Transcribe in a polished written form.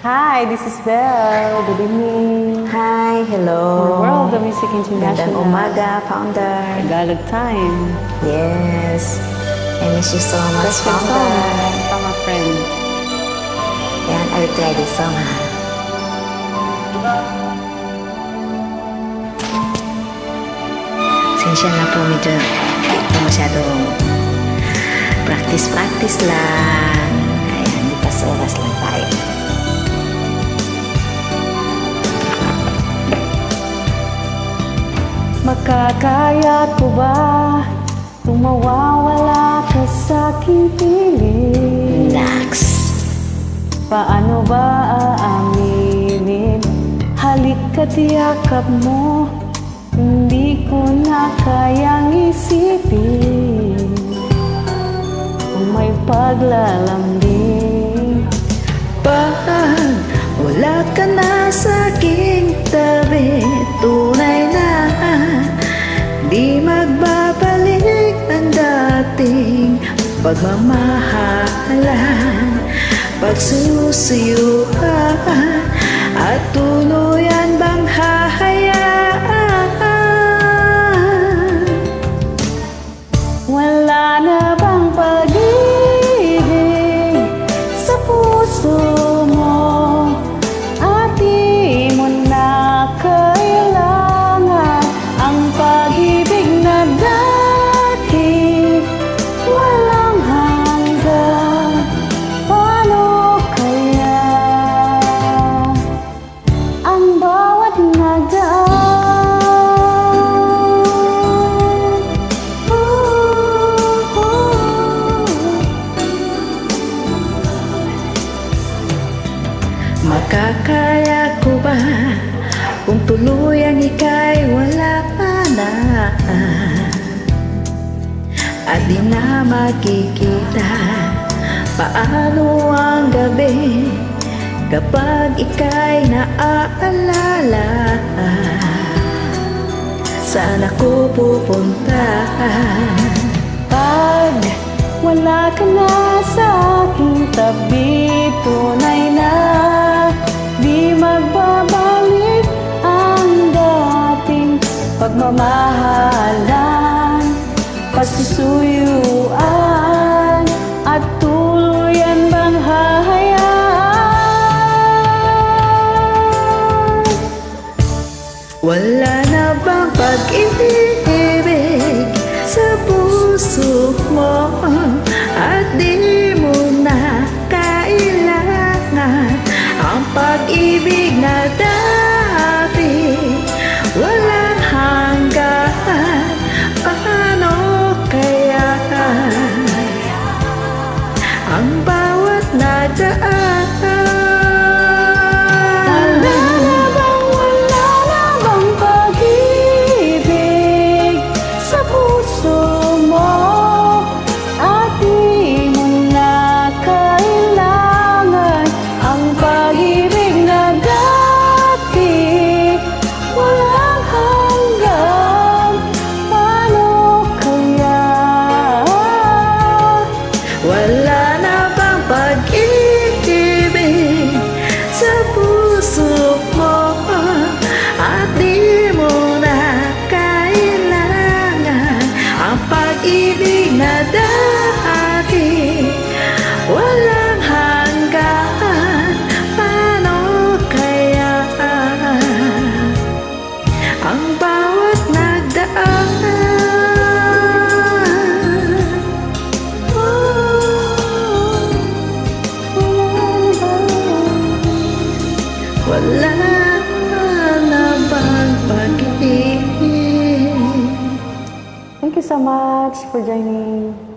Hi, this is Belle. Good evening. Hi, hello. World of Music Magandang International. umaga, founder. Tagalog time. Yes. I miss you so much, That's your song founder. from a friend. Yan, I will try this song, ha? Sensya na po, medyo hindi po masyadong practice lang. Ayan, di pa sa oras lang tayo. Makakaya ko ba kung mawawala ka sa aking piling? Relax. Paano ba aaminin? Halik at yakap mo, hindi ko na kayang isipin. Kung may paglalambing, Pag wala ka na sa aking tabi, tunay na di magbabalik ang dating pagmamahalan, pagsusuyuan, at tuluyan bang hahayaan? wala na bang pag-ibig sa puso mo? At di mo na kailangan ang pag-ibig na dati, walang hanggan. Paano kaya ang bawat nagdaan? Makakaya ko ba kung tuluyan ika'y wala pa na, at di na makikita? Paano ang gabi kapag ika'y naaalala? Saan ako pupunta? Pag wala ka na sa aking tabi, tunay na di magbabalik ang dating pagmamahalan, pagsusuyuan, at tuluyan bang hahayaan? Wala na bang pag-ibig sa puso mo? At di mo na kailangan ang pag-ibig na dati, walang hanggan. Paano kaya ang bawat nadaan? Wala na bang pag-ibig sa puso mo? At di mo na kailangan ang pag-ibig na dati, walang hanggan. Paano kaya? Wala na bang pag-ibig sa puso mo? At di mo na kailangan ang pag-ibig na dati, walang hanggan. Paano kaya ang bawat nagdaan? Wala na bang pag-ibig? Thank you so much for joining.